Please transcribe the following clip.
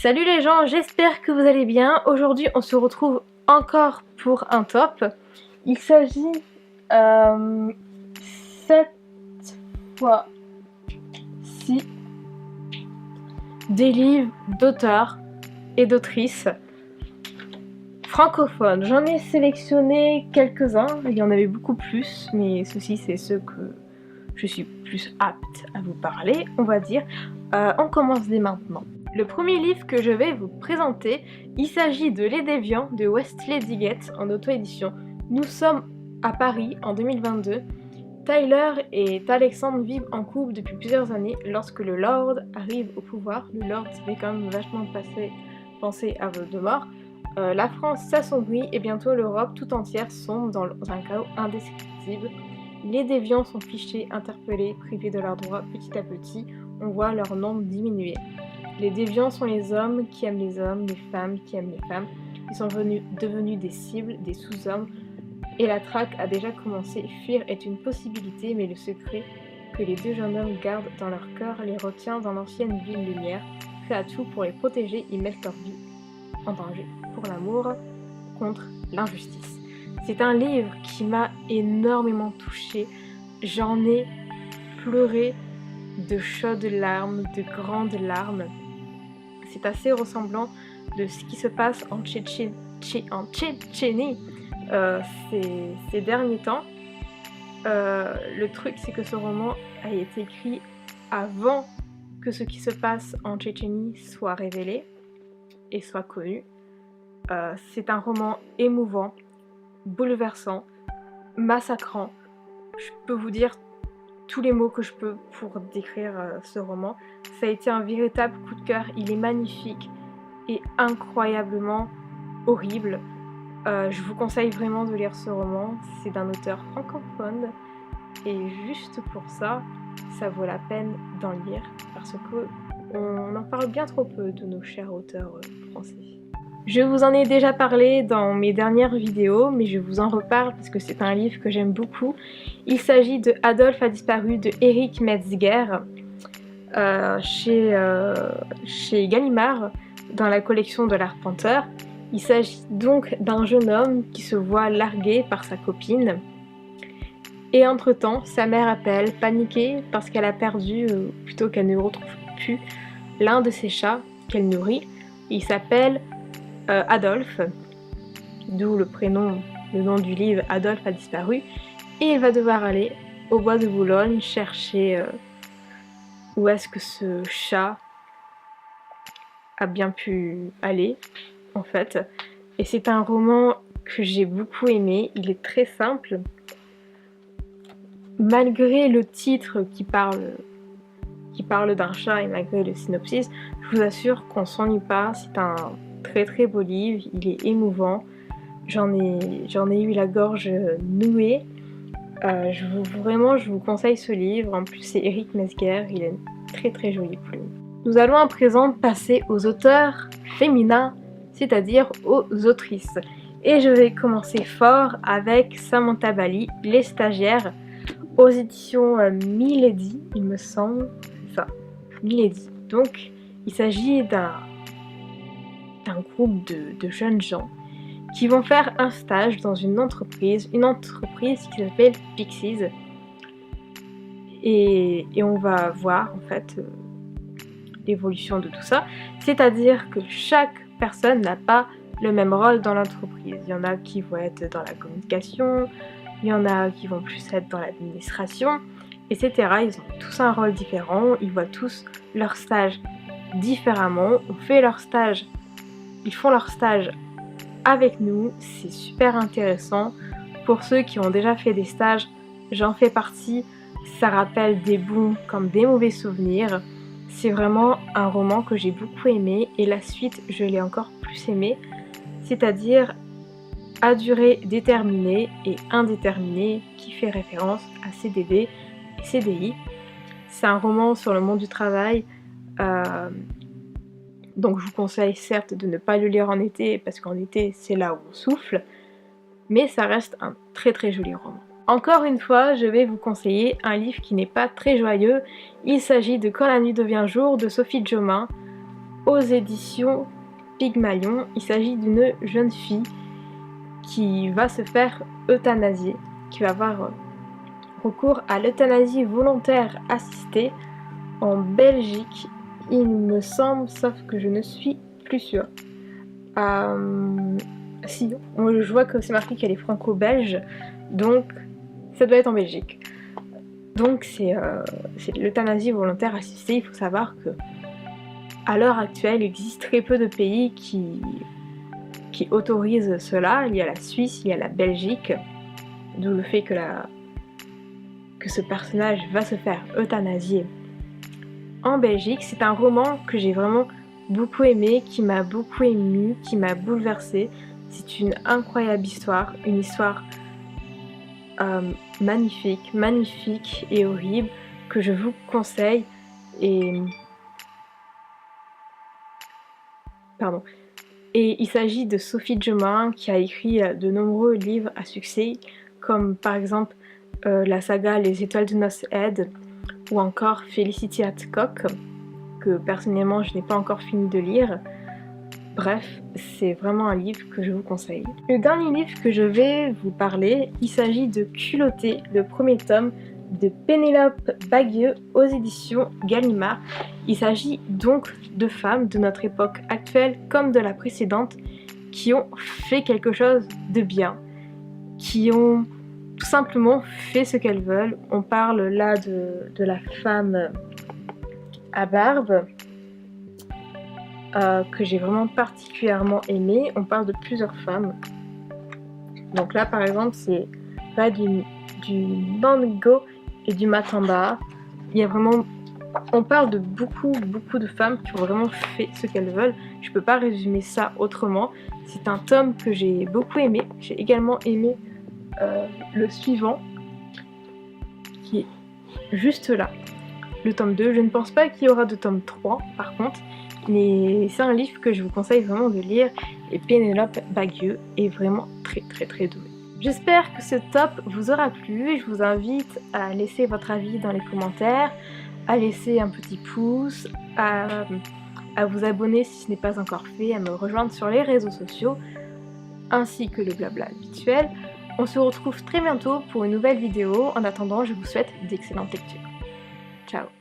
Salut les gens, j'espère que vous allez bien. Aujourd'hui on se retrouve encore pour un top. Il s'agit cette fois-ci des livres d'auteurs et d'autrices francophones. J'en ai sélectionné quelques-uns, il y en avait beaucoup plus, mais ceux-ci c'est ceux que je suis plus apte à vous parler, on va dire. On commence dès maintenant. Le premier livre que je vais vous présenter, il s'agit de Les Déviants de Wesley Diggett en auto-édition. Nous sommes à Paris en 2022. Tyler et Alexandre vivent en couple depuis plusieurs années lorsque le Lord arrive au pouvoir. Le Lord, ça fait quand même vachement penser à Voldemort. La France s'assombrit et bientôt l'Europe tout entière sombre dans un chaos indescriptible. Les déviants sont fichés, interpellés, privés de leurs droits petit à petit. On voit leur nombre diminuer. Les déviants sont les hommes qui aiment les hommes, les femmes qui aiment les femmes. Ils sont devenus des cibles, des sous-hommes. Et la traque a déjà commencé. Fuir est une possibilité, mais le secret que les deux jeunes hommes gardent dans leur cœur les retient dans l'ancienne ville lumière. Prêts à tout pour les protéger, ils mettent leur vie en danger. Pour l'amour, contre l'injustice. C'est un livre qui m'a énormément touchée. J'en ai pleuré de chaudes larmes, de grandes larmes. C'est assez ressemblant de ce qui se passe en Tchétchénie ces derniers temps. Le truc, c'est que ce roman a été écrit avant que ce qui se passe en Tchétchénie soit révélé et soit connu. C'est un roman émouvant, bouleversant, massacrant. Je peux vous dire tous les mots que je peux pour décrire ce roman. Ça a été un véritable coup de cœur. Il est magnifique et incroyablement horrible. Je vous conseille vraiment de lire ce roman. C'est d'un auteur francophone et juste pour ça, ça vaut la peine d'en lire parce que on en parle bien trop peu de nos chers auteurs français. Je vous en ai déjà parlé dans mes dernières vidéos, mais je vous en reparle parce que c'est un livre que j'aime beaucoup. Il s'agit de Adolphe a disparu de Éric Metzger chez Gallimard dans la collection de l'Arpenteur. Il s'agit donc d'un jeune homme qui se voit largué par sa copine. Et entre-temps, sa mère appelle, paniquée parce qu'elle a perdu, plutôt qu'elle ne retrouve plus, l'un de ses chats qu'elle nourrit. Il s'appelle Adolphe, d'où le nom du livre Adolphe a disparu, et il va devoir aller au bois de Boulogne chercher où est-ce que ce chat a bien pu aller, en fait. Et c'est un roman que j'ai beaucoup aimé, il est très simple. Malgré le titre qui parle d'un chat et malgré le synopsis, je vous assure qu'on s'ennuie pas, c'est un très très beau livre, il est émouvant, j'en ai eu la gorge nouée. Je vous conseille ce livre, en plus c'est Éric Metzger, il a une très très jolie plume. Nous allons à présent passer aux auteurs féminins, c'est-à-dire aux autrices. Et je vais commencer fort avec Samantha Bally, Les Stagiaires, aux éditions Milady, il me semble, c'est ça, Milady. Donc il s'agit d'un groupe de jeunes gens qui vont faire un stage dans une entreprise qui s'appelle Pixies. Et on va voir en fait l'évolution de tout ça. C'est-à-dire que chaque personne n'a pas le même rôle dans l'entreprise. Il y en a qui vont être dans la communication, il y en a qui vont plus être dans l'administration, etc. Ils ont tous un rôle différent, ils voient tous leur stage différemment. Ils font leur stage avec nous, c'est super intéressant. Pour ceux qui ont déjà fait des stages, j'en fais partie, ça rappelle des bons comme des mauvais souvenirs. C'est vraiment un roman que j'ai beaucoup aimé et la suite je l'ai encore plus aimé, c'est-à-dire à durée déterminée et indéterminée qui fait référence à CDD et CDI. C'est un roman sur le monde du travail. Donc je vous conseille certes de ne pas le lire en été parce qu'en été c'est là où on souffle, mais ça reste un très très joli roman. Encore une fois, je vais vous conseiller un livre qui n'est pas très joyeux. Il s'agit de Quand la nuit devient jour de Sophie Djomain. aux éditions Pygmalion. Il s'agit d'une jeune fille qui va se faire euthanasier, qui va avoir recours à l'euthanasie volontaire assistée en Belgique, il me semble, sauf que je ne suis plus sûre. Si, moi je vois que c'est marqué qu'elle est franco-belge, donc ça doit être en Belgique. Donc c'est l'euthanasie volontaire assistée. Il faut savoir que à l'heure actuelle, il existe très peu de pays qui autorisent cela. Il y a la Suisse, il y a la Belgique, d'où le fait que ce personnage va se faire euthanasier en Belgique. C'est un roman que j'ai vraiment beaucoup aimé, qui m'a beaucoup émue, qui m'a bouleversée. C'est une incroyable histoire, une histoire magnifique et horrible que je vous conseille. Et il s'agit de Sophie Germain qui a écrit de nombreux livres à succès, comme par exemple la saga Les Étoiles de Noces Head ou encore Felicity Hadcock, que personnellement je n'ai pas encore fini de lire. Bref, c'est vraiment un livre que je vous conseille. Le dernier livre que je vais vous parler, il s'agit de Culottée, le premier tome de Pénélope Bagieux aux éditions Gallimard. Il s'agit donc de femmes de notre époque actuelle comme de la précédente qui ont fait quelque chose de bien, qui ont tout simplement fait ce qu'elles veulent. On parle là de la femme à barbe, que j'ai vraiment particulièrement aimée. On parle de plusieurs femmes. Donc là par exemple c'est pas du Bango et du Matamba. Il y a vraiment, on parle de beaucoup de femmes qui ont vraiment fait ce qu'elles veulent. Je peux pas résumer ça autrement. C'est un tome que j'ai beaucoup aimé. J'ai également aimé le suivant qui est juste là, le tome 2. Je ne pense pas qu'il y aura de tome 3 par contre, mais c'est un livre que je vous conseille vraiment de lire et Pénélope Bagieux est vraiment très douée. J'espère que ce top vous aura plu et je vous invite à laisser votre avis dans les commentaires, à laisser un petit pouce, à vous abonner si ce n'est pas encore fait, à me rejoindre sur les réseaux sociaux, ainsi que le blabla habituel. On se retrouve très bientôt pour une nouvelle vidéo. En attendant, je vous souhaite d'excellentes lectures. Ciao!